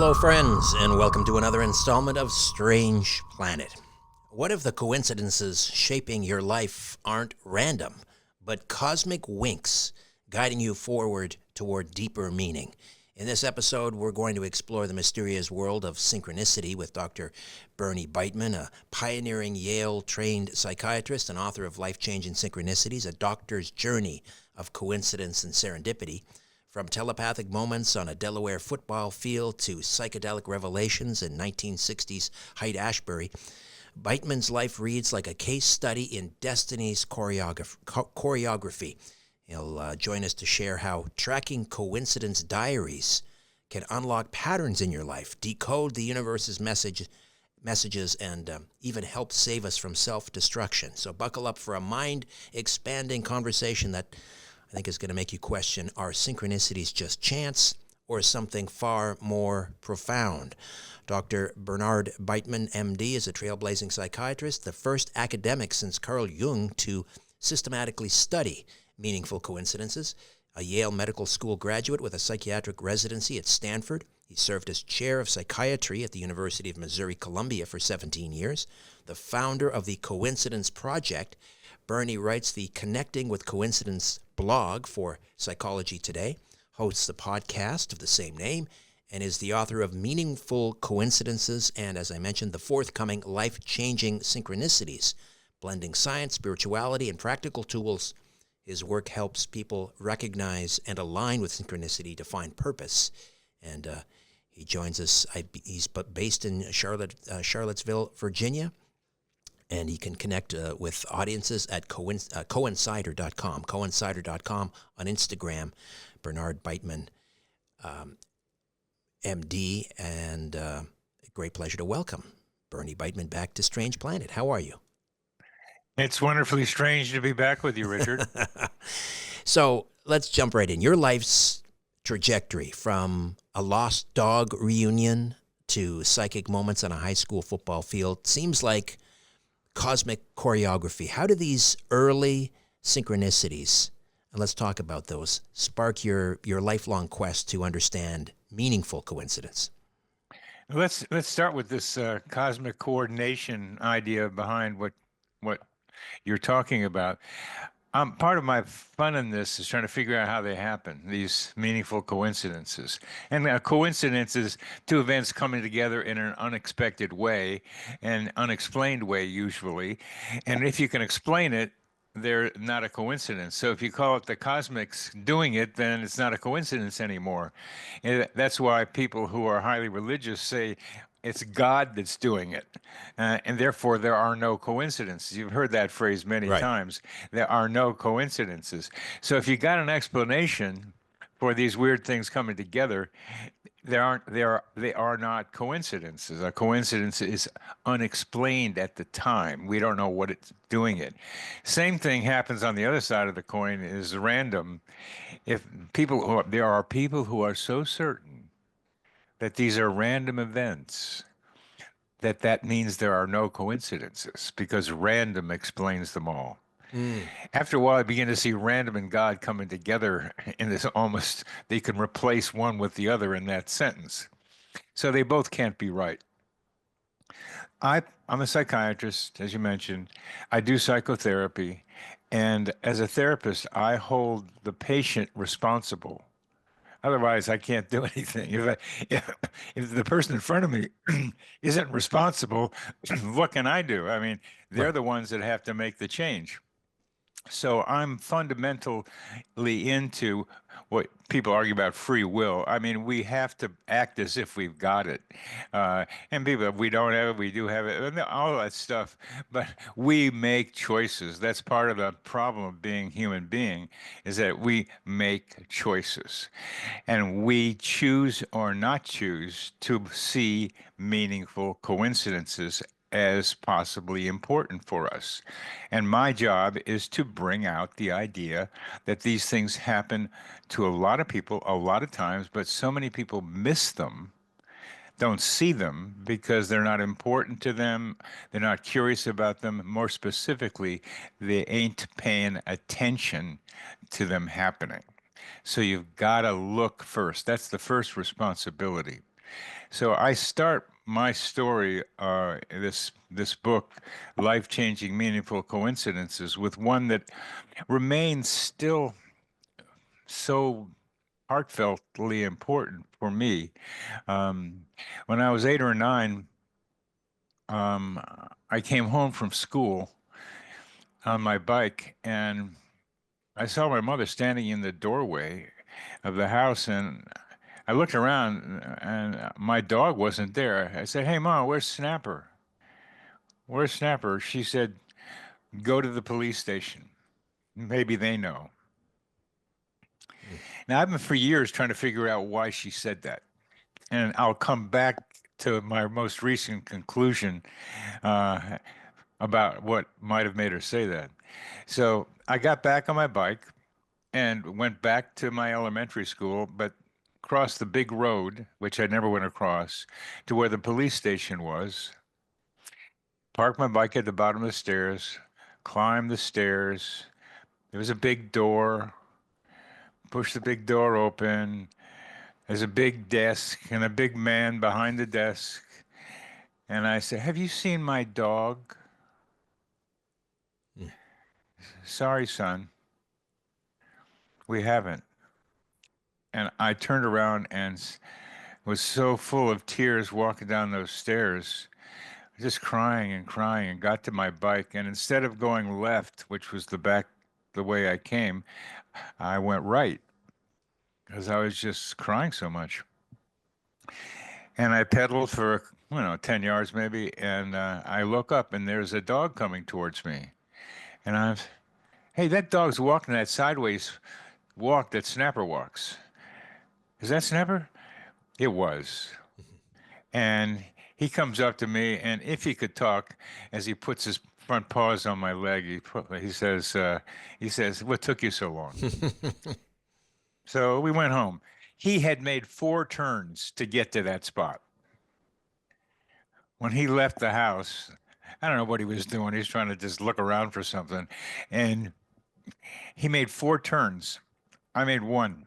Hello, friends, and welcome to another installment of Strange Planet. What if the coincidences shaping your life aren't random, but cosmic winks guiding you forward toward deeper meaning? In this episode, we're going to explore the mysterious world of synchronicity with Dr. Bernie Beitman, a pioneering Yale-trained psychiatrist and author of Life-Changing Synchronicities, a doctor's journey of coincidence and serendipity. From telepathic moments on a Delaware football field to psychedelic revelations in 1960s Haight-Ashbury, Beitman's life reads like a case study in destiny's choreography. He'll join us to share how tracking coincidence diaries can unlock patterns in your life, decode the universe's messages, and even help save us from self-destruction. So buckle up for a mind-expanding conversation that I think is going to make you question, are synchronicities just chance or something far more profound? Dr. Bernard Beitman, MD, is a trailblazing psychiatrist, the first academic since Carl Jung to systematically study meaningful coincidences, a Yale Medical School graduate with a psychiatric residency at Stanford. He served as chair of psychiatry at the University of Missouri-Columbia for 17 years, the founder of the Coincidence Project. Bernie writes the Connecting with Coincidence blog for Psychology Today, hosts the podcast of the same name, and is the author of Meaningful Coincidences and, as I mentioned, the forthcoming Life-Changing Synchronicities. Blending science, spirituality, and practical tools, his work helps people recognize and align with synchronicity to find purpose. And he joins us. He's based in Charlottesville, Virginia. And he can connect with audiences at coincider.com, coincider.com on Instagram, Bernard Beitman, MD, and a great pleasure to welcome Bernie Beitman back to Strange Planet. How are you? It's wonderfully strange to be back with you, Richard. So let's jump right in. Your life's trajectory from a lost dog reunion to psychic moments on a high school football field seems like cosmic choreography. How do these early synchronicities, and let's talk about those, spark your lifelong quest to understand meaningful coincidence? Let's start with this cosmic coordination idea behind what you're talking about. Part of my fun in this is trying to figure out how they happen, these meaningful coincidences. And a coincidence is two events coming together in an unexpected way, an unexplained way usually. And if you can explain it, they're not a coincidence. So if you call it the cosmics doing it, then it's not a coincidence anymore. And that's why people who are highly religious say it's God that's doing it. And therefore, there are no coincidences. You've heard that phrase many times. There are no coincidences. So if you got an explanation for these weird things coming together, they are not coincidences. A coincidence is unexplained at the time. We don't know what it's doing it. Same thing happens on the other side of the coin is random. There are people who are so certain that these are random events, that means there are no coincidences because random explains them all. After a while, I begin to see random and God coming together in this almost, they can replace one with the other in that sentence. So they both can't be right. I'm a psychiatrist, as you mentioned. I do psychotherapy. And as a therapist, I hold the patient responsible. Otherwise, I can't do anything. If the person in front of me isn't responsible, what can I do? I mean, they're the ones that have to make the change. So I'm fundamentally into what people argue about free will. I mean, we have to act as if we've got it. And people, if we don't have it, we do have it, and all that stuff. But we make choices. That's part of the problem of being human being, is that we make choices. And we choose or not choose to see meaningful coincidences as possibly important for us. And my job is to bring out the idea that these things happen to a lot of people a lot of times, but so many people miss them, don't see them because they're not important to them, they're not curious about them. More specifically, they ain't paying attention to them happening. So you've got to look first. That's the first responsibility. So I start my story, this book, Life-Changing Meaningful Coincidences, with one that remains still so heartfeltly important for me. Um, when I was 8 or 9, um, I came home from school on my bike, and I saw my mother standing in the doorway of the house, and I looked around, and my dog wasn't there. I said, "Hey, Mom, where's Snapper? Where's Snapper?" She said, "Go to the police station. Maybe they know." Mm. Now, I've been for years trying to figure out why she said that, and I'll come back to my most recent conclusion uh, about what might have made her say that. So I got back on my bike and went back to my elementary school, but crossed the big road, which I never went across, to where the police station was, parked my bike at the bottom of the stairs, climbed the stairs. There was a big door, pushed the big door open. There's a big desk and a big man behind the desk. And I said, "Have you seen my dog?" Mm. "Sorry, son, we haven't." And I turned around and was so full of tears walking down those stairs, just crying and crying, and got to my bike. And instead of going left, which was the way I came, I went right because I was just crying so much. And I pedaled for, 10 yards maybe, and I look up and there's a dog coming towards me. And hey, that dog's walking that sideways walk that Snapper walks. Is that Snapper? It was. And he comes up to me, and if he could talk, as he puts his front paws on my leg, he says, "What took you so long?" So we went home. He had made 4 turns to get to that spot. When he left the house, I don't know what he was doing. He was trying to just look around for something. And he made 4 turns. I made one.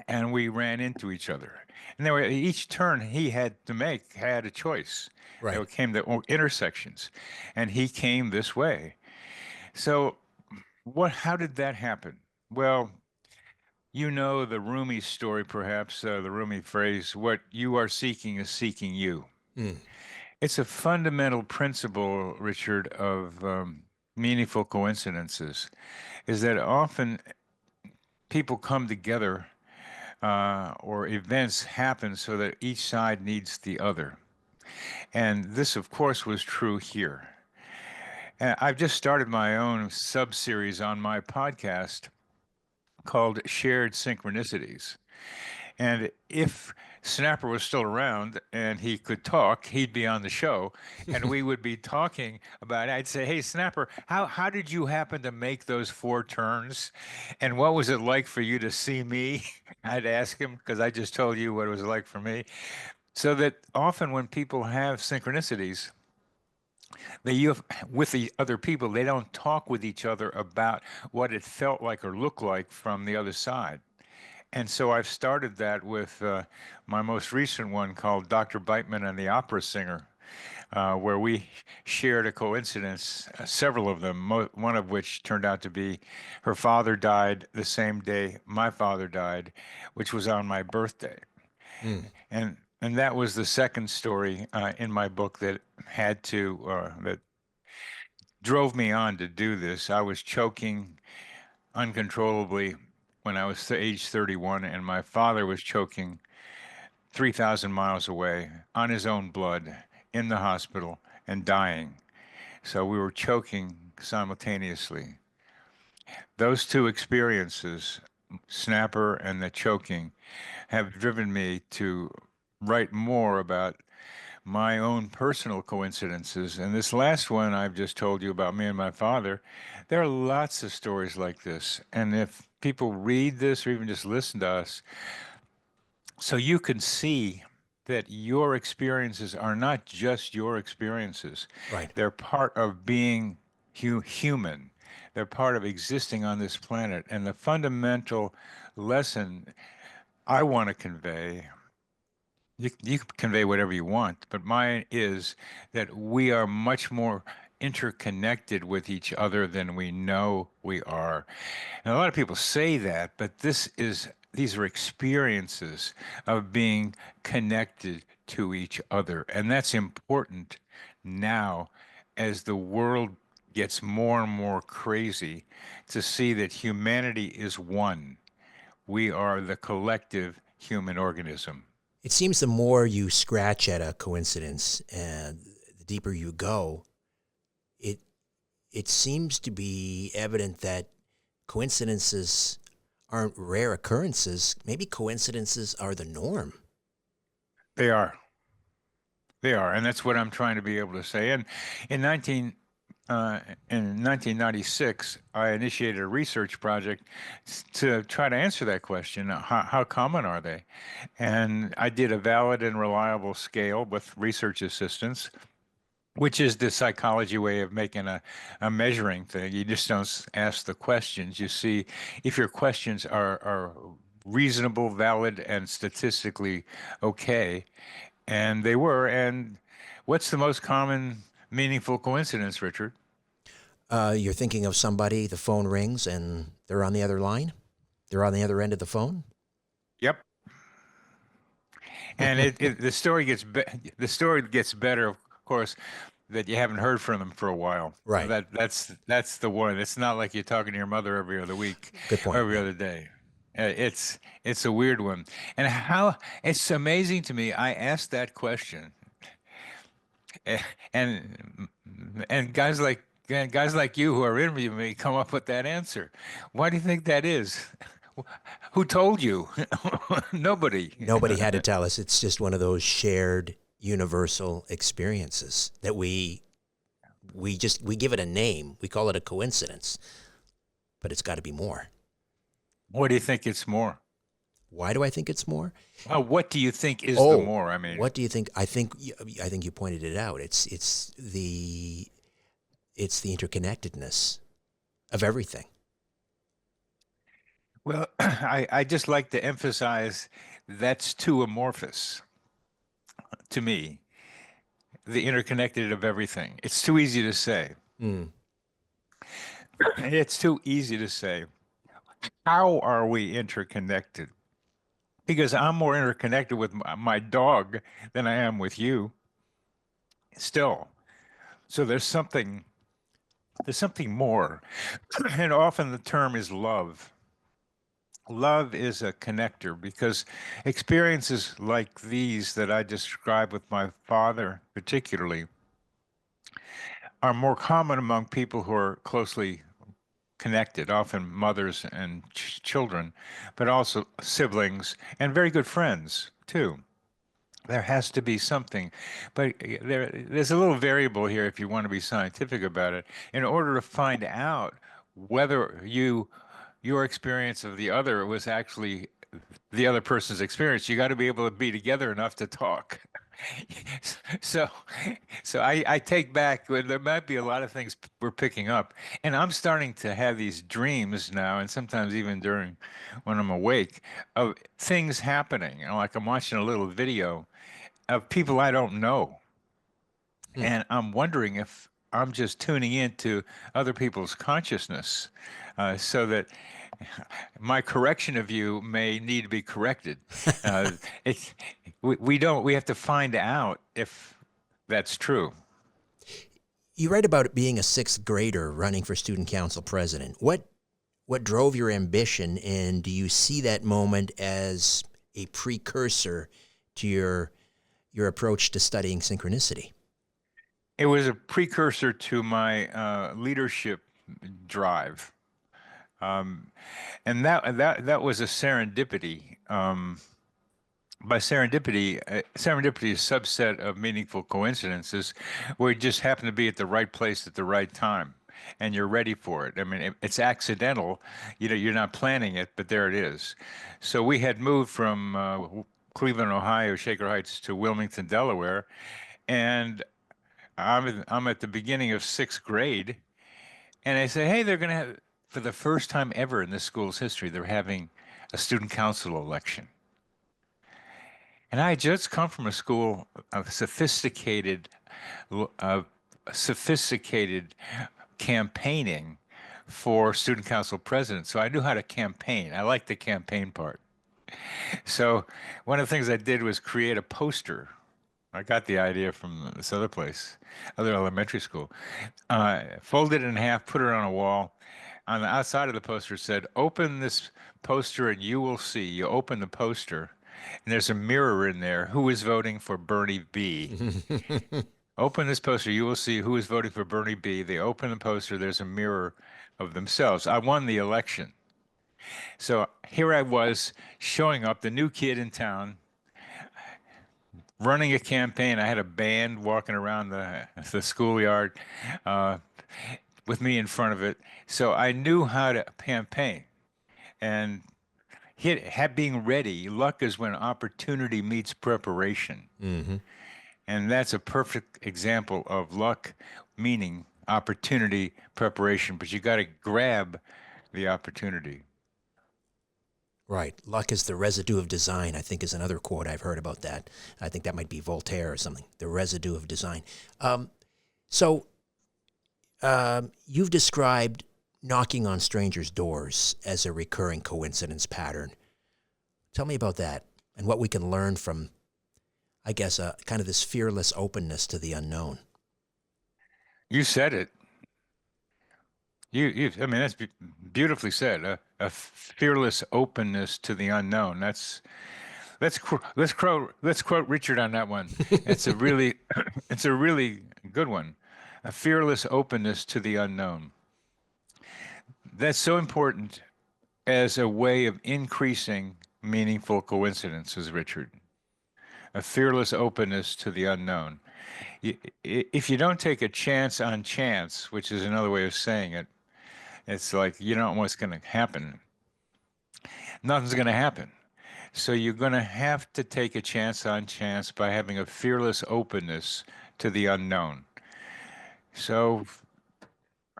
And we ran into each other. And there were, each turn he had to make had a choice. Right. There came the intersections. And he came this way. So how did that happen? Well, you know the Rumi story, perhaps, the Rumi phrase, "What you are seeking is seeking you." Mm. It's a fundamental principle, Richard, of meaningful coincidences, is that often people come together or events happen so that each side needs the other. And this, of course, was true here. And I've just started my own sub-series on my podcast called Shared Synchronicities. And if Snapper was still around and he could talk, he'd be on the show, and we would be talking about it. I'd say, "Hey, Snapper, how did you happen to make those 4 turns? And what was it like for you to see me?" I'd ask him because I just told you what it was like for me. So that often when people have synchronicities, with the other people, they don't talk with each other about what it felt like or looked like from the other side. And so I've started that with my most recent one called Dr. Beitman and the Opera Singer, where we shared a coincidence, several of them, one of which turned out to be her father died the same day my father died, which was on my birthday. Mm. And that was the second story in my book that drove me on to do this. I was choking uncontrollably when I was age 31, and my father was choking 3,000 miles away on his own blood in the hospital and dying. So we were choking simultaneously. Those two experiences, Snapper and the choking, have driven me to write more about my own personal coincidences. And this last one I've just told you about me and my father, there are lots of stories like this. And if people read this or even just listen to us, so you can see that your experiences are not just your experiences. Right. They're part of being human. They're part of existing on this planet. And the fundamental lesson I want to convey you can convey whatever you want, but mine is that we are much more interconnected with each other than we know we are. And a lot of people say that, but these are experiences of being connected to each other. And that's important now as the world gets more and more crazy to see that humanity is one. We are the collective human organism. It seems the more you scratch at a coincidence and the deeper you go, it it seems to be evident that coincidences aren't rare occurrences. Maybe coincidences are the norm. They are. They are, and that's what I'm trying to be able to say. And in 19 in 1996, I initiated a research project to try to answer that question. How common are they? And I did a valid and reliable scale with research assistants, which is the psychology way of making a measuring thing. You just don't ask the questions. You see if your questions are reasonable, valid, and statistically okay. And they were. And what's the most common meaningful coincidence, Richard? You're thinking of somebody, the phone rings, and they're on the other line. They're on the other end of the phone. Yep. And the story gets better, of course, that you haven't heard from them for a while. Right. That's the one. It's not like you're talking to your mother every other week Good or point. every Yeah. other day. It's a weird one. And how it's amazing to me. I asked that question, and and guys like you who are interviewing me come up with that answer. Why do you think that is? Who told you? Nobody. Nobody had to tell us. It's just one of those shared universal experiences that we give it a name. We call it a coincidence, but it's got to be more. What do you think it's more? Why do I think it's more? What do you think is the Oh, more? I mean, what do you think? I think you pointed it out. It's the interconnectedness of everything. well, I just like to emphasize that's too amorphous to me, the interconnected of everything. It's too easy to say. Mm. It's too easy to say. How are we interconnected? Because I'm more interconnected with my dog than I am with you still. So there's something more. And often the term is love. Love is a connector because experiences like these that I described with my father, particularly, are more common among people who are closely connected, often mothers and children, but also siblings and very good friends too. There has to be something, but there's a little variable here if you want to be scientific about it. In order to find out whether your experience of the other was actually the other person's experience, you got to be able to be together enough to talk. So, so I take back when there might be a lot of things we're picking up, and I'm starting to have these dreams now, and sometimes even during when I'm awake, of things happening. Like I'm watching a little video of people I don't know, Hmm. and I'm wondering if I'm just tuning into other people's consciousness, so that my correction of you may need to be corrected. Uh, it, we don't, we have to find out if that's true. You write about it being a sixth grader running for student council president. What drove your ambition, and do you see that moment as a precursor to your approach to studying synchronicity? It was a precursor to my leadership drive. Um, and that was a serendipity. By serendipity, serendipity is a subset of meaningful coincidences where you just happen to be at the right place at the right time and you're ready for it. I mean, it's accidental. You know, you're not planning it, but there it is. So we had moved from Cleveland, Ohio, Shaker Heights to Wilmington, Delaware, and I'm at the beginning of sixth grade, and I say, hey, they're going to have, for the first time ever in this school's history, they're having a student council election. And I had just come from a school of uh, sophisticated campaigning for student council president. So I knew how to campaign. I liked the campaign part. So one of the things I did was create a poster. I got the idea from this other place, other elementary school. Folded it in half, put it on a wall. On the outside of the poster said, "Open this poster and you will see." You open the poster, and there's a mirror in there. Who is voting for Bernie B? Open this poster, you will see who is voting for Bernie B. They open the poster, there's a mirror of themselves. I won the election. So here I was showing up, the new kid in town, running a campaign. I had a band walking around the schoolyard uh, with me in front of it. So I knew how to campaign. And being ready, luck is when opportunity meets preparation. Hmm. And that's a perfect example of luck, meaning opportunity, preparation, but you got to grab the opportunity. Right. Luck is the residue of design, I think is another quote I've heard about that. I think that might be Voltaire or something. The residue of design. So you've described knocking on strangers' doors as a recurring coincidence pattern. Tell me about that and what we can learn from, I guess, kind of this fearless openness to the unknown. You said it. I mean, that's beautifully said. A fearless openness to the unknown. Let's quote Richard on that one. It's a really, it's a really good one. A fearless openness to the unknown. That's so important as a way of increasing meaningful coincidences, Richard. A fearless openness to the unknown. If you don't take a chance on chance, which is another way of saying it, it's like you don't know what's going to happen. Nothing's going to happen. So you're going to have to take a chance on chance by having a fearless openness to the unknown. So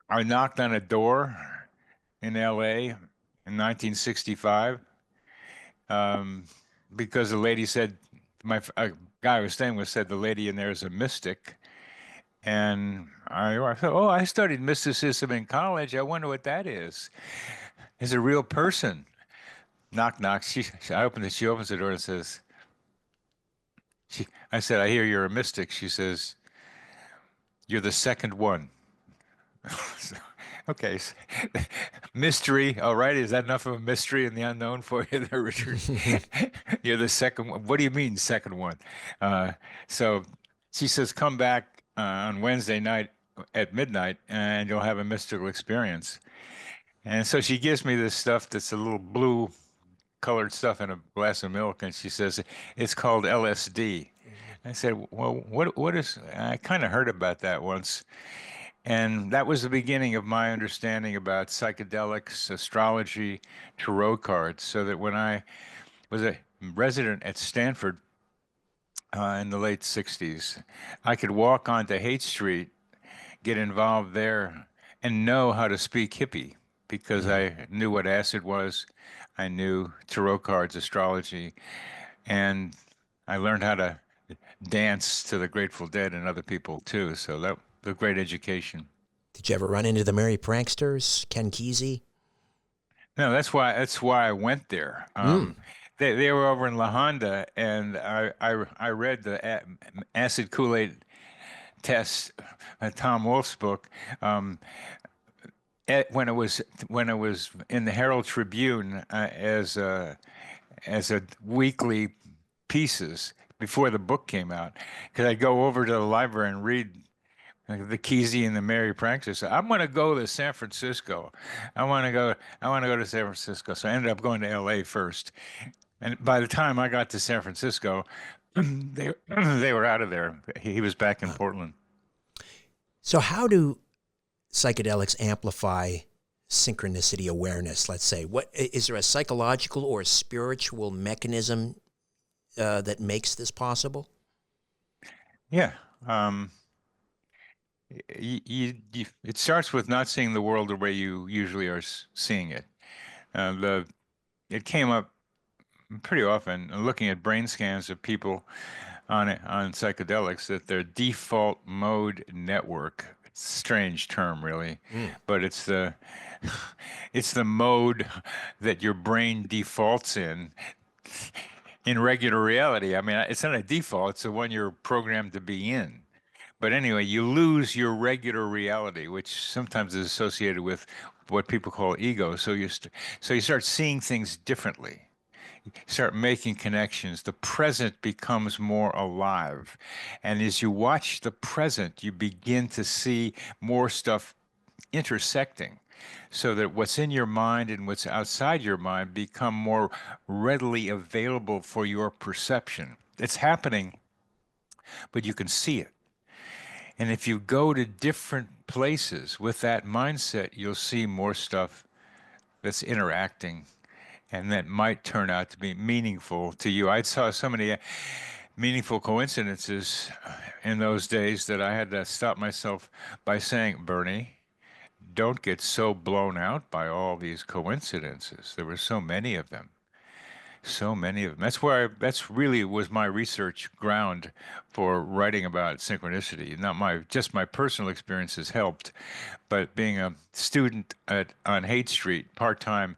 I knocked on a door in LA in 1965 um, because the lady said, a guy I was staying with said the lady in there is a mystic. And I thought, oh, I studied mysticism in college. I wonder what that is. Is a real person. Knock, knock. I opened it. She opens the door and says, I said, I hear you're a mystic. She says, you're the second one. So, okay. Mystery. All right. Is that enough of a mystery in the unknown for you there, Richard? You're the second one. What do you mean, second one? Uh, so she says, come back on Wednesday night at midnight and you'll have a mystical experience. And so she gives me this stuff that's a little blue colored stuff in a glass of milk. And she says, it's called LSD. I said, well, what is, I kind of heard about that once. And that was the beginning of my understanding about psychedelics, astrology, tarot cards. So that when I was a resident at Stanford in the late 60s, I could walk onto Haight Street, get involved there, and know how to speak hippie because I knew what acid was. I knew tarot cards, astrology, and I learned how to dance to the Grateful Dead and other people too. So that was a great education. Did you ever run into the Mary Pranksters, Ken Kesey? No, that's why I went there. Mm. They were over in La Honda, and I read the acid Kool-Aid test, Tom Wolfe's book. When it was in the Herald Tribune as a weekly pieces before the book came out, because I'd go over to the library and read the Kesey and the Mary Pranksters. So I'm going to go to San Francisco. I want to go. I want to go to San Francisco. So I ended up going to L.A. first. And by the time I got to San Francisco, they were out of there. He was back in Portland. So how do psychedelics amplify synchronicity awareness? Let's say, what is there a psychological or a spiritual mechanism that makes this possible? Yeah. It starts with not seeing the world the way you usually are seeing it. It came up pretty often looking at brain scans of people on psychedelics that their default mode network, it's a strange term really, Mm. but it's the mode that your brain defaults in regular reality. I mean, it's not a default, it's the one you're programmed to be in. But anyway, you lose your regular reality, which sometimes is associated with what people call ego. So you start seeing things differently. Start making connections. The present becomes more alive. And as you watch the present, you begin to see more stuff intersecting so that what's in your mind and what's outside your mind become more readily available for your perception. It's happening, but you can see it. And if you go to different places with that mindset, you'll see more stuff that's interacting and that might turn out to be meaningful to you. I saw so many meaningful coincidences in those days that I had to stop myself by saying, Bernie, don't get so blown out by all these coincidences. There were so many of them. So many of them. That's really was my research ground for writing about synchronicity. Not just my personal experiences helped, but being a student on Haight Street, part-time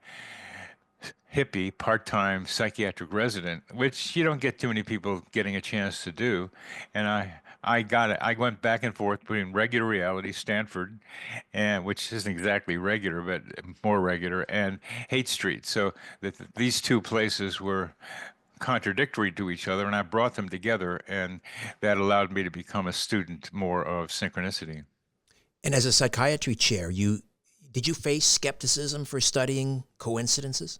hippie, part-time psychiatric resident, which you don't get too many people getting a chance to do. And I got it. I went back and forth between regular reality, Stanford, and which isn't exactly regular, but more regular, and Haight Street. So these two places were contradictory to each other, and I brought them together, and that allowed me to become a student more of synchronicity. And as a psychiatry chair, did you face skepticism for studying coincidences?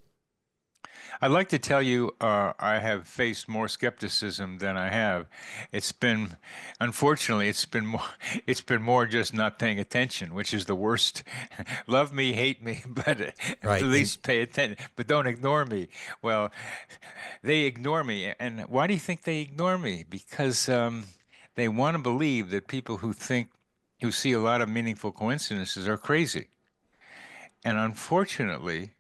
I'd like to tell you, I have faced more skepticism than I have. It's been, unfortunately, it's been more just not paying attention, which is the worst. Love me, hate me, but at Right. And least pay attention. But don't ignore me. Well, they ignore me, and why do you think they ignore me? Because they want to believe that people who see a lot of meaningful coincidences are crazy, and unfortunately,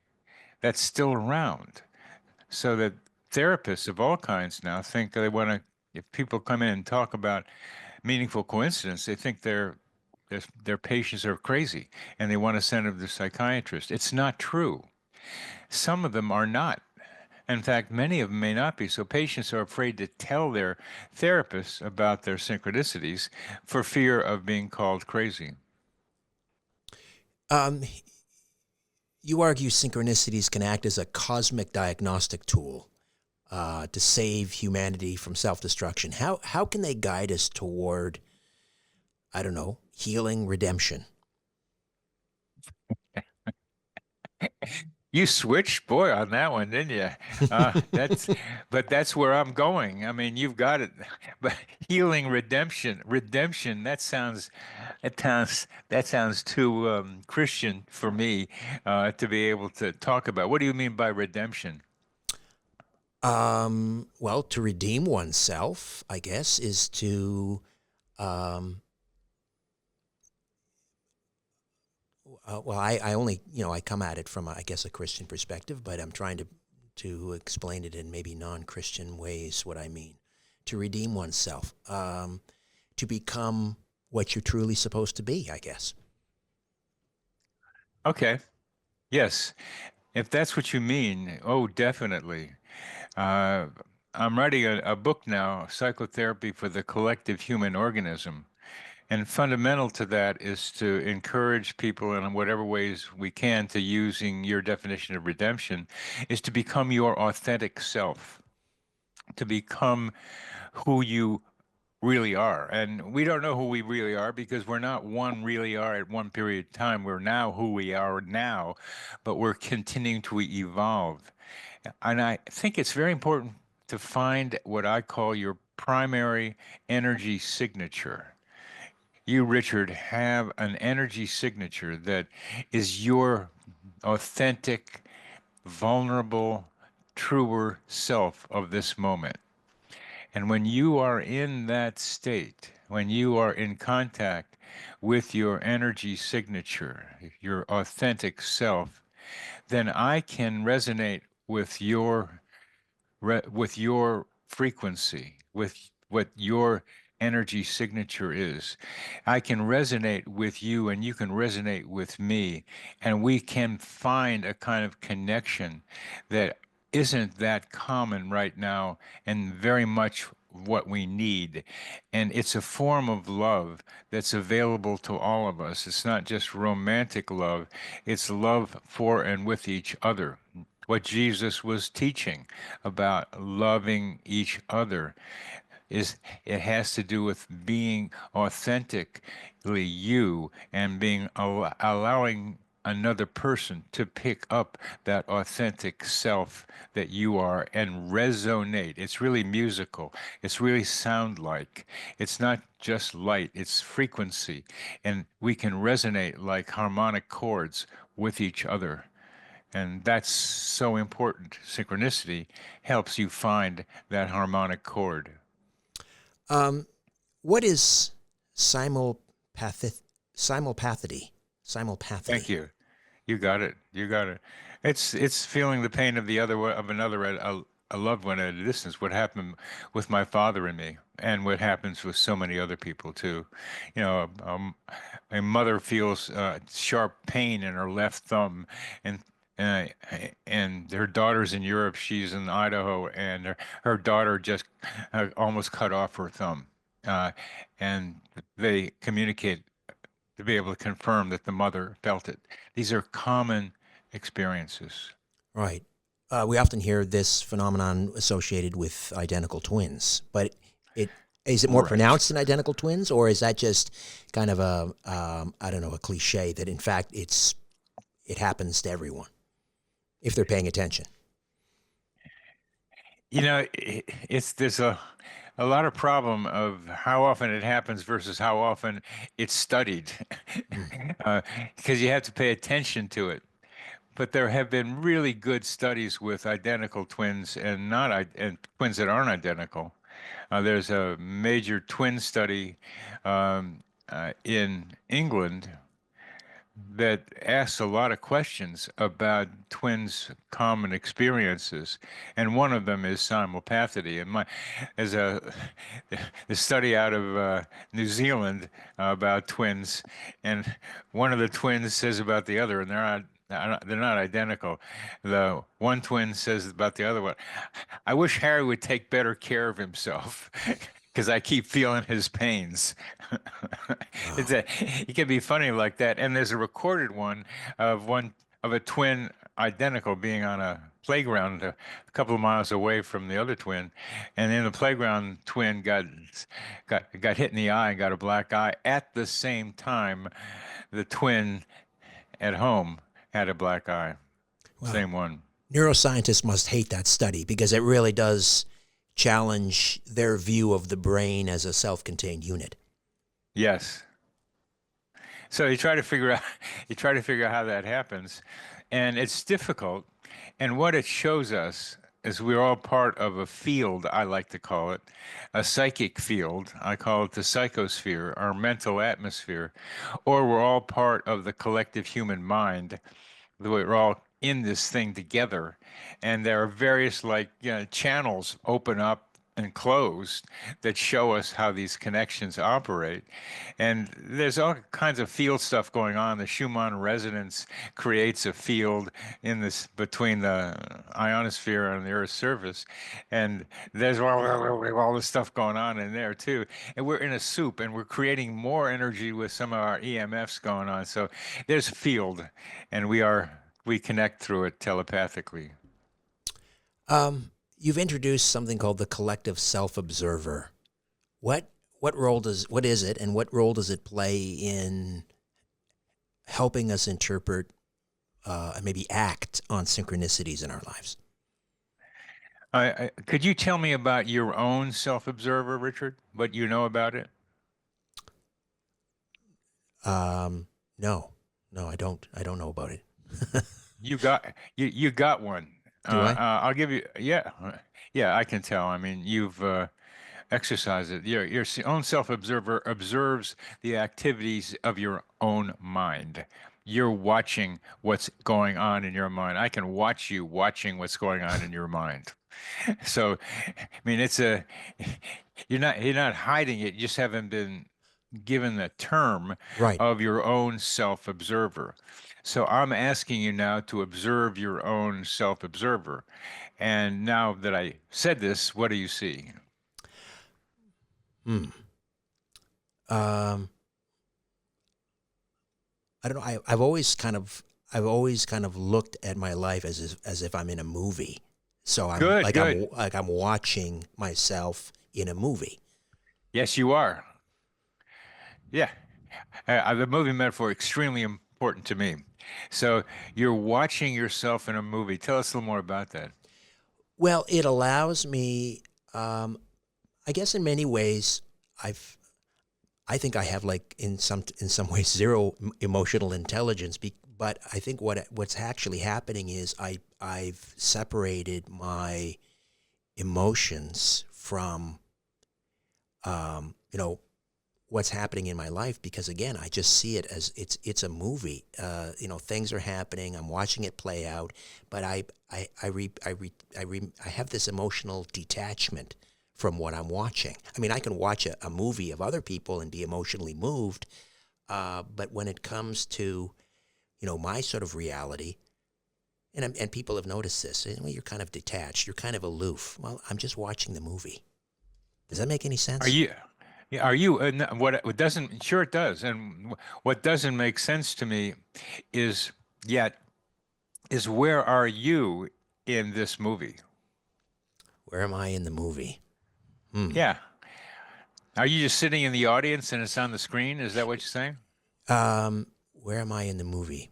that's still around. So that therapists of all kinds now think they want to, if people come in and talk about meaningful coincidence, they think their patients are crazy and they want to send them to psychiatrists. It's not true. Some of them are not. In fact, many of them may not be. So patients are afraid to tell their therapists about their synchronicities for fear of being called crazy. um, you argue synchronicities can act as a cosmic diagnostic tool to save humanity from self-destruction. How can they guide us toward, I don't know, healing, redemption? You switched, boy, on that one, didn't you? But that's where I'm going. I mean, you've got it. But healing, redemption. That sounds too Christian for me to be able to talk about. What do you mean by redemption? Well, to redeem oneself, I guess, is to um, well, I only, I come at it from, I guess, a Christian perspective, but I'm trying to explain it in maybe non-Christian ways, what I mean. To redeem oneself, to become what you're truly supposed to be, I guess. Okay. Yes. If that's what you mean, oh, definitely. Uh, I'm writing a book now, Psychotherapy for the Collective Human Organism. And fundamental to that is to encourage people in whatever ways we can to using your definition of redemption, is to become your authentic self, to become who you really are. And we don't know who we really are because we're not one really are at one period of time. We're now who we are now, but we're continuing to evolve. And I think it's very important to find what I call your primary energy signature. You, Richard, have an energy signature that is your authentic, vulnerable, truer self of this moment. And when you are in that state, when you are in contact with your energy signature, your authentic self, then I can resonate with your with your frequency, with what your energy signature is. I can resonate with you and you can resonate with me, and we can find a kind of connection that isn't that common right now and very much what we need. And it's a form of love that's available to all of us. It's not just romantic love, it's love for and with each other. What Jesus was teaching about loving each other is it has to do with being authentically you and being allowing another person to pick up that authentic self that you are and resonate. It's really musical. It's really sound like. It's not just light, it's frequency. And we can resonate like harmonic chords with each other. And that's so important. Synchronicity helps you find that harmonic chord. What is simulpathy? Simulpathy. Thank Simulpathy. you. You got it. You got it. It's feeling the pain of the other of another a loved one at a distance. What happened with my father and me, and what happens with so many other people too. You know, a mother feels sharp pain in her left thumb, and uh, and her daughter's in Europe. She's in Idaho, and her daughter just almost cut off her thumb, uh, and they communicate to be able to confirm that the mother felt it. These are common experiences. Right. We often hear this phenomenon associated with identical twins, but it is it more Right. pronounced in identical twins, or is that just kind of a I don't know, a cliche that in fact it happens to everyone if they're paying attention? You know, it's there's a lot of problem of how often it happens versus how often it's studied, Hmm. because you have to pay attention to it. But there have been really good studies with identical twins and not and twins that aren't identical. There's a major twin study in England that asks a lot of questions about twins' common experiences, and one of them is simulpathy. And there's a the study out of New Zealand about twins, and one of the twins says about the other, and they're not identical. The one twin says about the other one, "I wish Harry would take better care of himself." Because I keep feeling his pains. Wow. It's a, it can be funny like that. And there's a recorded one of a twin identical being on a playground couple of miles away from the other twin, and in the playground, twin got hit in the eye and got a black eye. At the same time, the twin at home had a black eye. Wow. Same one. Neuroscientists must hate that study because it really does challenge their view of the brain as a self-contained unit. Yes. So you try to figure out you try to figure out how that happens, and it's difficult. And what it shows us is we're all part of a field, I like to call it, a psychic field. I call it the psychosphere, our mental atmosphere, or we're all part of the collective human mind. We're all in this thing together, and there are various like channels open up and closed that show us how these connections operate. And there's all kinds of field stuff going on. The Schumann resonance creates a field in this between the ionosphere and the Earth's surface, and there's all this stuff going on in there too. And we're in a soup, and we're creating more energy with some of our EMFs going on. So there's a field, and we connect through it telepathically. You've introduced something called the collective self-observer. What what is it, and what role does it play in helping us interpret and maybe act on synchronicities in our lives? Could you tell me about your own self-observer, Richard? What you know about it? No, no, I don't. I don't know about it. You got one. Do I? I'll give you yeah, I can tell. I mean, you've exercised it. Own self-observer observes the activities of your own mind. you're watching what's going on in your mind. I can watch you watching what's going on in your mind. So, I mean, you're not hiding it. You just haven't been given the term Right. of your own self-observer. So I'm asking you now to observe your own self-observer. And now that I said this, what do you see? Hmm. Um, I don't know. I've always kind of looked at my life as if I'm in a movie. So Good, good. I'm watching myself in a movie. Yes, you are. Yeah. The movie metaphor extremely important to me. So you're watching yourself in a movie. Tell us a little more about that. Well, it allows me, um, I guess, in many ways, I think I have like in some ways zero emotional intelligence. But I think what's actually happening is I've separated my emotions from you know, what's happening in my life, because again, I just see it as it's a movie. You know, things are happening. I'm watching it play out, but I have this emotional detachment from what I'm watching. I mean, I can watch a movie of other people and be emotionally moved, but when it comes to, you know, my sort of reality, and people have noticed this, well, you're kind of detached, you're kind of aloof. Well, I'm just watching the movie. Does that make any Are sense? you? Yeah, are you? What doesn't? Sure, it does. And what doesn't make sense to me is yet is where are you in this movie? Where am I in the movie? Hmm. Yeah. Are you just sitting in the audience and it's on the screen? Is that what you're saying? Where am I in the movie?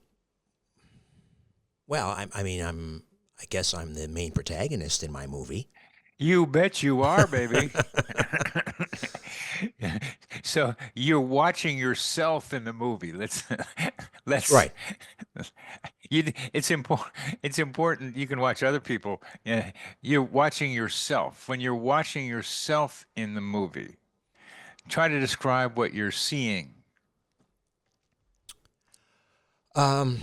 Well, I mean, I guess I'm the main protagonist in my movie. You bet you are, baby. So you're watching yourself in the movie. Let's Right. it's important. It's important you can watch other people. Yeah, you're watching yourself. When you're watching yourself in the movie, try to describe what you're seeing. Um,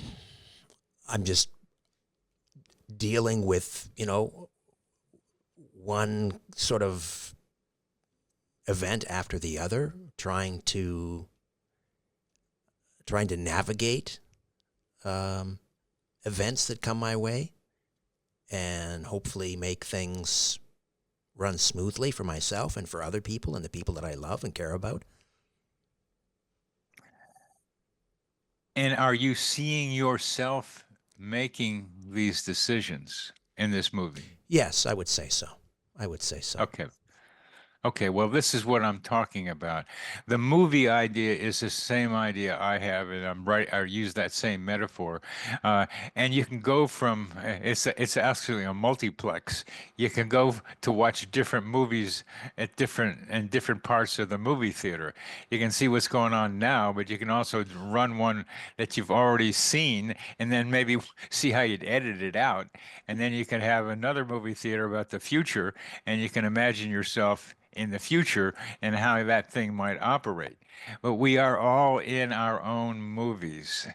I'm just dealing with, you know, one sort of event after the other, trying to navigate um, events that come my way, and hopefully make things run smoothly for myself and for other people and the people that I love and care about. And are you seeing yourself making these decisions in this movie? Yes, I would say so. I would say so. Okay. Okay, well, this is what I'm talking about. The movie idea is the same idea I have, and I'm right. I use that same metaphor, and you can go from it's actually a multiplex. You can go to watch different movies at different parts of the movie theater. You can see what's going on now, but you can also run one that you've already seen, and then maybe see how you'd edit it out, and then you can have another movie theater about the future, and you can imagine yourself in the future and how that thing might operate. But we are all in our own movies,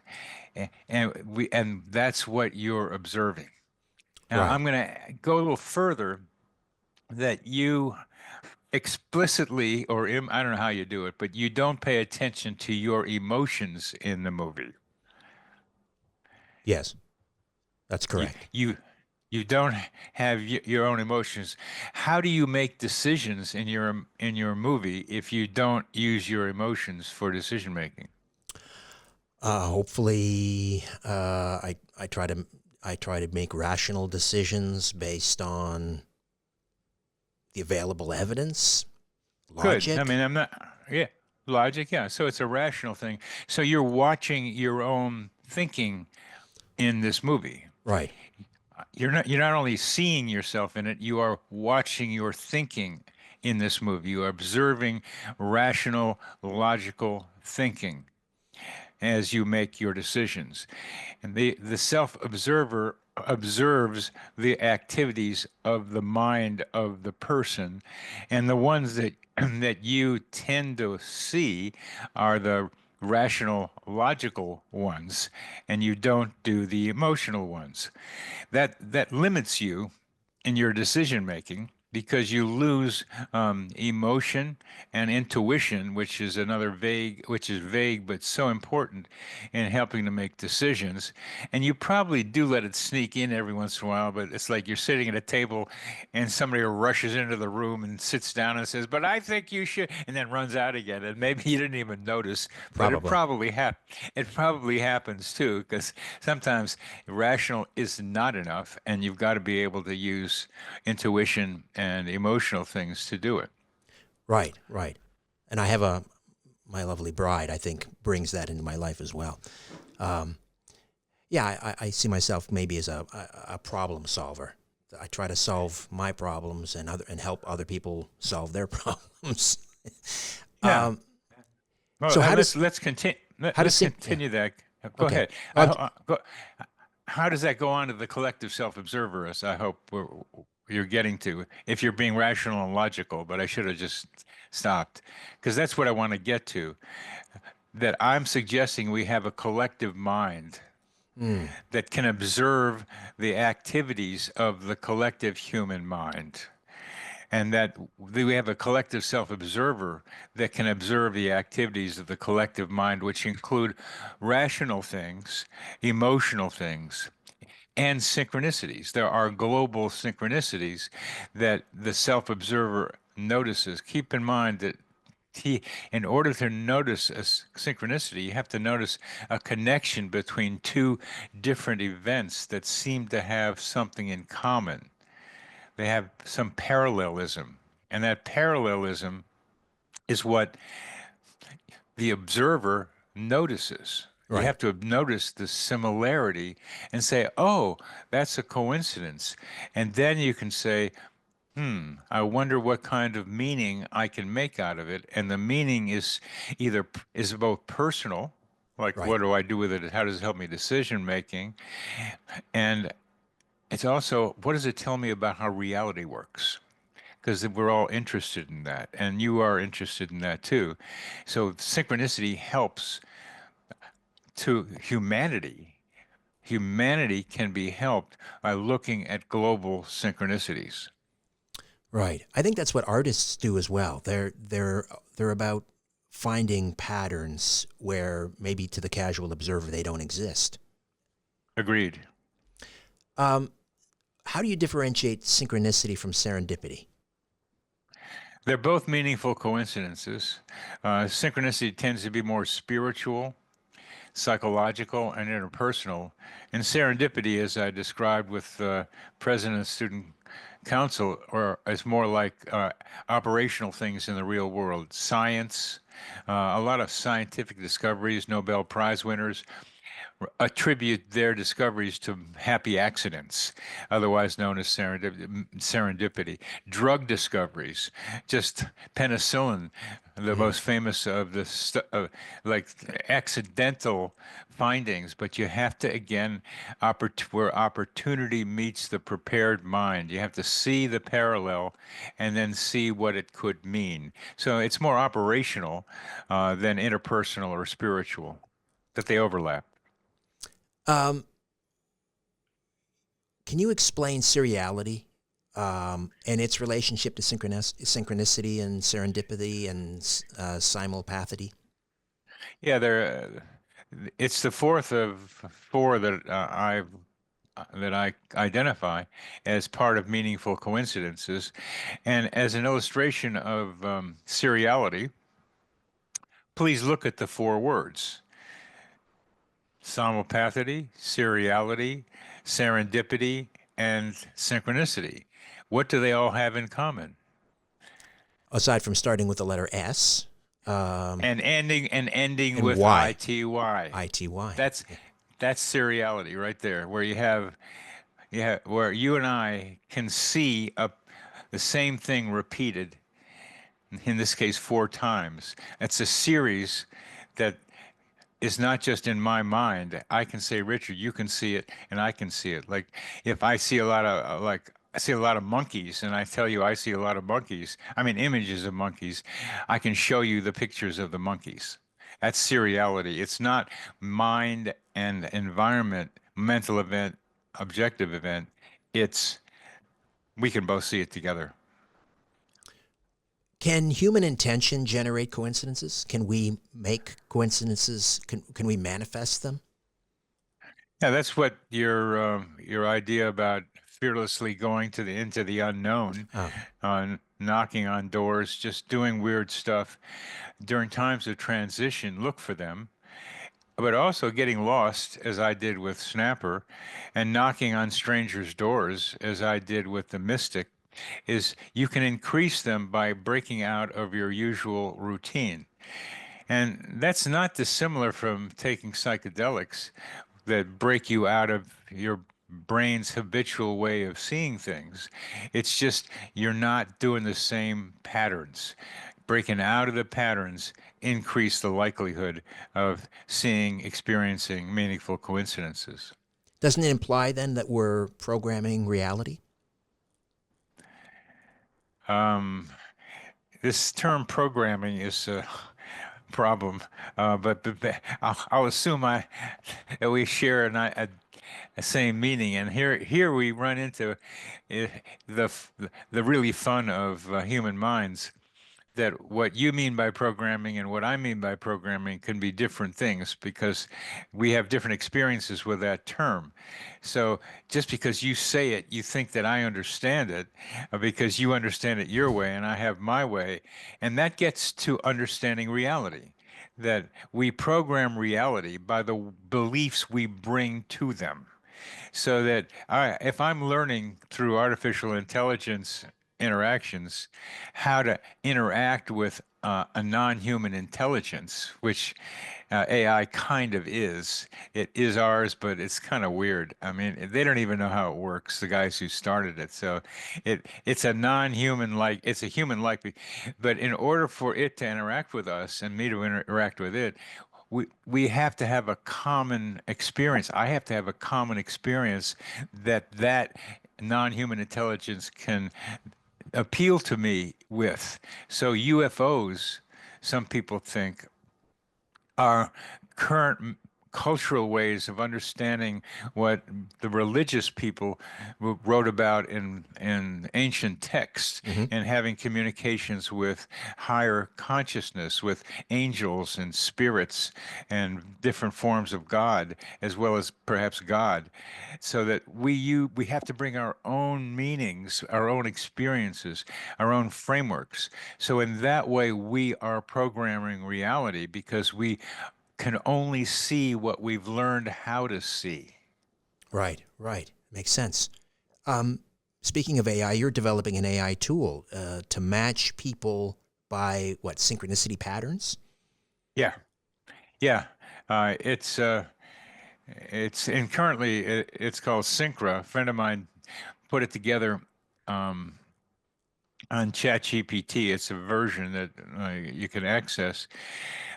and that's what you're observing. Now, Right. I'm going to go a little further that you explicitly, I don't know how you do it, but you don't pay attention to your emotions in the movie. Yes, that's You correct. you you don't have your own emotions. How do you make decisions in your movie if you don't use your emotions for decision making? Hopefully, I try to make rational decisions based on the available evidence, Good. I logic. mean, I'm not, yeah, logic, yeah. So it's a rational thing. So you're watching your own thinking in this movie. Right. You're not only seeing yourself in it, you are watching your thinking in this movie. You are observing rational, logical thinking as you make your decisions. And the self-observer observes the activities of the mind of the person, and the ones that that you tend to see are the rational, logical ones, and you don't do the emotional ones. That limits you in your decision making because you lose emotion and intuition, which is vague but so important in helping to make decisions. And you probably do let it sneak in every once in a while, but it's like you're sitting at a table and somebody rushes into the room and sits down and says, "But I think you should," and then runs out again. And maybe you didn't even notice, but Probably. it probably happens too, because sometimes rational is not enough, and you've got to be able to use intuition and emotional things to do it. Right, right. And I have my lovely bride, I think, brings that into my life as well. Um, yeah, I see myself maybe as a problem solver. I try to solve my problems and help other people solve their problems. Yeah. um, Well, so how does let's continue. how does Let's sync? Yeah. continue that. Go Okay. ahead. Uh, How does that go on to the collective self-observer, as I hope you're getting to, if you're being rational and logical, but I should have just stopped, because that's what I want to get to, that I'm suggesting we have a collective mind mm, that can observe the activities of the collective human mind, and that we have a collective self-observer that can observe the activities of the collective mind, which include rational things, emotional things, and synchronicities. There are global synchronicities that the self-observer notices. Keep in mind that in order to notice a synchronicity, you have to notice a connection between two different events that seem to have something in common. They have some parallelism, and that parallelism is what the observer notices. You right. have to notice the similarity and say, "Oh, that's a coincidence." And then you can say, I wonder what kind of meaning I can make out of it." And the meaning is both personal, like Right. what do I do with it? How does it help me decision making? And it's also, what does it tell me about how reality works? Because we're all interested in that, and you are interested in that too. So synchronicity helps to humanity. Humanity can be helped by looking at global synchronicities. Right. I think that's what artists do as well. They're about finding patterns where maybe to the casual observer they don't exist. Agreed. Um, how do you differentiate synchronicity from serendipity? They're both meaningful coincidences. Synchronicity tends to be more spiritual, psychological, and interpersonal. And serendipity, as I described with President and Student Council, is more like operational things in the real world. Science, a lot of scientific discoveries, Nobel Prize winners attribute their discoveries to happy accidents, otherwise known as serendipity. Drug discoveries, just penicillin, the Mm, most famous of the like accidental findings, but you have to, again, where opportunity meets the prepared mind, you have to see the parallel and then see what it could mean. So it's more operational than interpersonal or spiritual, that they overlap. Um, can you explain seriality and its relationship to synchronicity and serendipity and simulpathity? Yeah, it's the fourth of four that I identify as part of meaningful coincidences, and as an illustration of seriality, please look at the four words: simulpathity, seriality, serendipity, and synchronicity. What do they all have in common? Aside from starting with the letter S And ending and with Y, ITY. ITY. That's Yeah. that's seriality right there, where you have, yeah, where you and I can see the same thing repeated, in this case, four times. It's a series that is not just in my mind. I can say, "Richard, you can see it, and I can see it." Like, if I see a lot of I see a lot of monkeys, and I tell you I see a lot of monkeys, I mean images of monkeys, I can show you the pictures of the monkeys. That's seriality. It's not mind and environment, mental event, objective event. It's we can both see it together. Can human intention generate coincidences? Can we make coincidences? Can we manifest them? Yeah, that's what your idea about fearlessly going to the into the unknown, Oh, knocking on doors, just doing weird stuff during times of transition. Look for them, but also getting lost, as I did with Snapper, and knocking on strangers' doors, as I did with the Mystic, is you can increase them by breaking out of your usual routine. And that's not dissimilar from taking psychedelics that break you out of your brain's habitual way of seeing things. It's just you're not doing the same patterns. Breaking out of the patterns increase the likelihood of seeing, experiencing meaningful coincidences. doesn't it imply then that we're programming reality? Um, this term programming is a problem, but I'll assume that we share a same meaning. And here we run into uh, the really fun of human minds. That what you mean by programming and what I mean by programming can be different things because we have different experiences with that term. So just because you say it, you think that I understand it because you understand it your way and I have my way. And that gets to understanding reality, that we program reality by the beliefs we bring to them. So that if I'm learning through artificial intelligence interactions how to interact with a non-human intelligence, which AI kind of is. It is ours, but it's kind of weird. I mean, they don't even know how it works, the guys who started it. So it's a non-human like, it's a human like, but in order for it to interact with us and me to interact with it, we have to have a common experience. I have to have a common experience that non-human intelligence can appeal to me with. So UFOs, some people think, are current cultural ways of understanding what the religious people wrote about in ancient texts Mm-hmm. and having communications with higher consciousness, with angels and spirits and different forms of God, as well as perhaps God, so that we have to bring our own meanings, our own experiences, our own frameworks. So in that way, we are programming reality because we can only see what we've learned how to see. Right, right. Makes sense. Um, Speaking of AI, you're developing an AI tool to match people by what, synchronicity patterns? Yeah, yeah. Uh, it's uh, and currently it's called Synchra. A friend of mine put it together um, on ChatGPT. It's a version that you can access.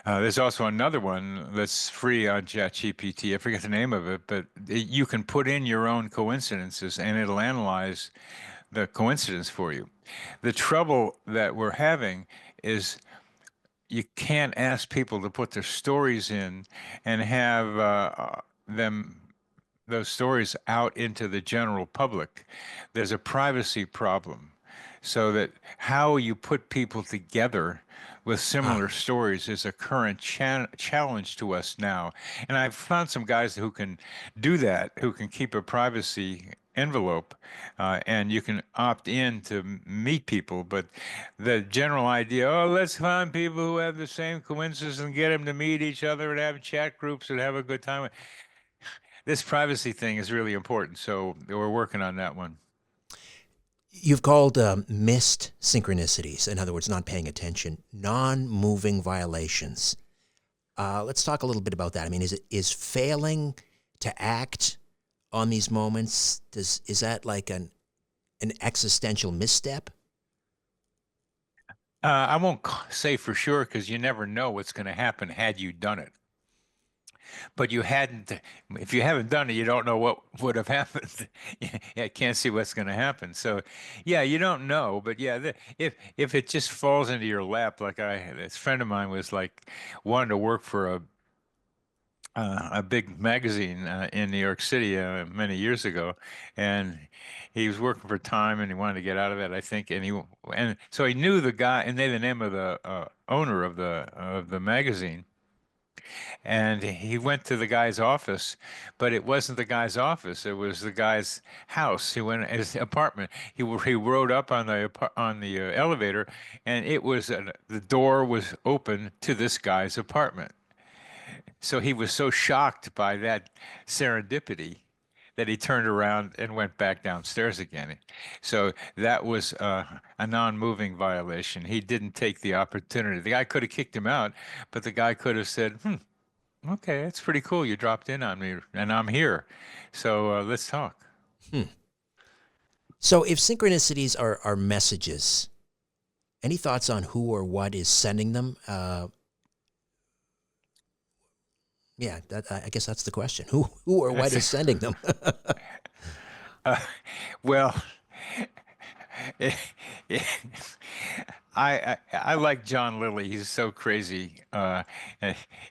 There's also another one that's free on ChatGPT. I forget the name of it, but you can put in your own coincidences and it'll analyze the coincidence for you. The trouble that we're having is you can't ask people to put their stories in and have them those stories out into the general public. There's a privacy problem. So that how you put people together with Ah, similar stories is a current challenge to us now. And I've found some guys who can do that, who can keep a privacy envelope, and you can opt in to meet people. But the general idea, oh, let's find people who have the same coincidences and get them to meet each other and have chat groups and have a good time. This privacy thing is really important, so we're working on that one. you've called missed synchronicities, in other words, not paying attention, non-moving violations. Let's talk a little bit about that. I mean, is failing to act on these moments, is that like an existential misstep? I won't say for sure because you never know what's going to happen had you done it. but you hadn't. If you haven't done it, you don't know what would have happened. I can't see what's going to happen. So, yeah, you don't know. But yeah, if it just falls into your lap, like this friend of mine was like wanted to work for a big magazine in New York City many years ago, and he was working for Time, and he wanted to get out of it, I think, and so he knew the guy, and they the name of the owner of the magazine, and he went to the guy's office, but it wasn't the guy's office; it was the guy's house. He went his apartment. He rode up on the elevator, and it was the door was open to this guy's apartment. So he was so shocked by that serendipity that he turned around and went back downstairs again. So that was a non-moving violation. He didn't take the opportunity. The guy could have kicked him out, but the guy could have said, okay, that's pretty cool. You dropped in on me and I'm here. So let's talk. So if synchronicities are messages, any thoughts on who or what is sending them? Yeah, I guess that's the question. Who or what is sending them? Well, I like John Lilly. He's so crazy.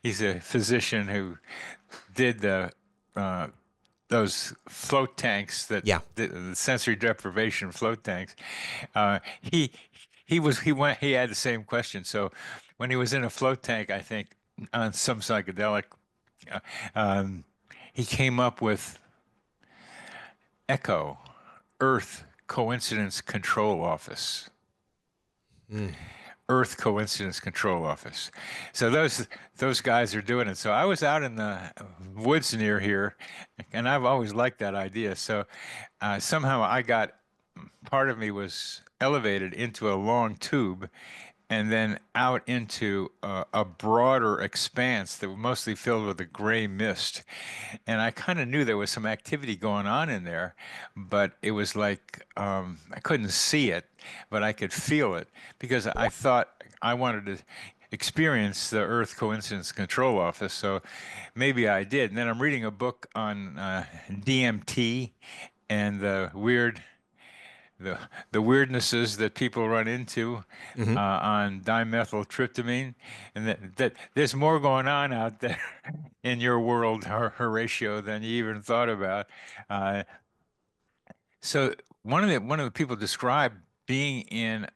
He's a physician who did those float tanks the sensory deprivation float tanks. He had the same question. So when he was in a float tank, I think on some psychedelic, he came up with ECHO, Earth Coincidence Control Office. Earth Coincidence Control Office. So those guys are doing it. So I was out in the woods near here, and I've always liked that idea. So somehow part of me was elevated into a long tube, and then out into a broader expanse that was mostly filled with a gray mist. And I kind of knew there was some activity going on in there, but it was like I couldn't see it, but I could feel it because I thought I wanted to experience the Earth Coincidence Control Office. So maybe I did. And then I'm reading a book on DMT and the weirdnesses that people run into on dimethyltryptamine, and that there's more going on out there in your world, Horatio, than you even thought about. So one of the people described being in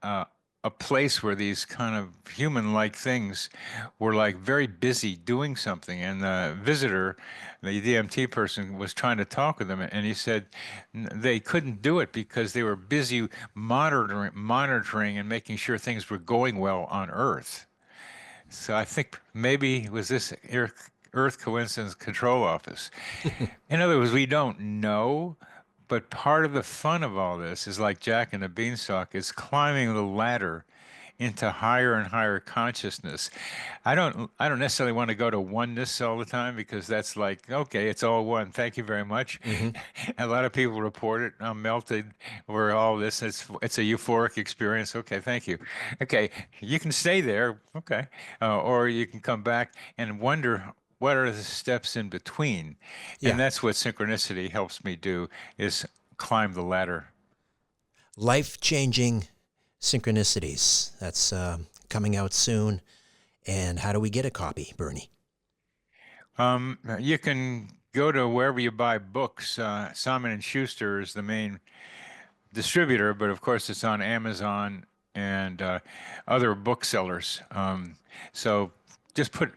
a place where these kind of human-like things were like very busy doing something, and the visitor, the DMT person, was trying to talk with them, and he said they couldn't do it because they were busy monitoring and making sure things were going well on Earth. So I think maybe it was this Earth Coincidence Control Office. In other words, we don't know. But part of the fun of all this is like Jack and the Beanstalk, is climbing the ladder into higher and higher consciousness. I don't necessarily want to go to oneness all the time, because that's like, okay, it's all one. Thank you very much. A lot of people report it. I'm melted over all this. It's a euphoric experience. Okay, thank you. Okay, you can stay there. Okay, or you can come back and wonder, what are the steps in between? And that's what synchronicity helps me do, is climb the ladder. Life-changing synchronicities. That's coming out soon. And how do we get a copy, Bernie? You can go to wherever you buy books. Simon & Schuster is the main distributor, but of course it's on Amazon and other booksellers. So just put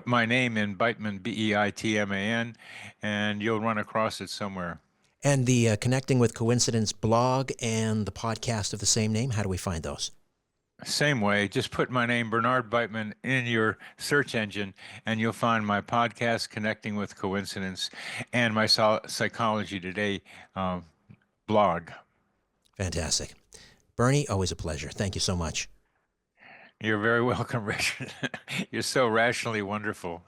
my name in, Beitman, Beitman, and you'll run across it somewhere. And the Connecting with Coincidence blog and the podcast of the same name, how do we find those? Same way, just put my name, Bernard Beitman, in your search engine, and you'll find my podcast, Connecting with Coincidence, and my Psychology Today blog. Fantastic. Bernie, always a pleasure. Thank you so much. You're very welcome, Richard. You're so rationally wonderful.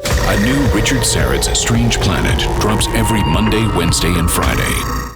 A new Richard Syrett's Strange Planet drops every Monday, Wednesday, and Friday.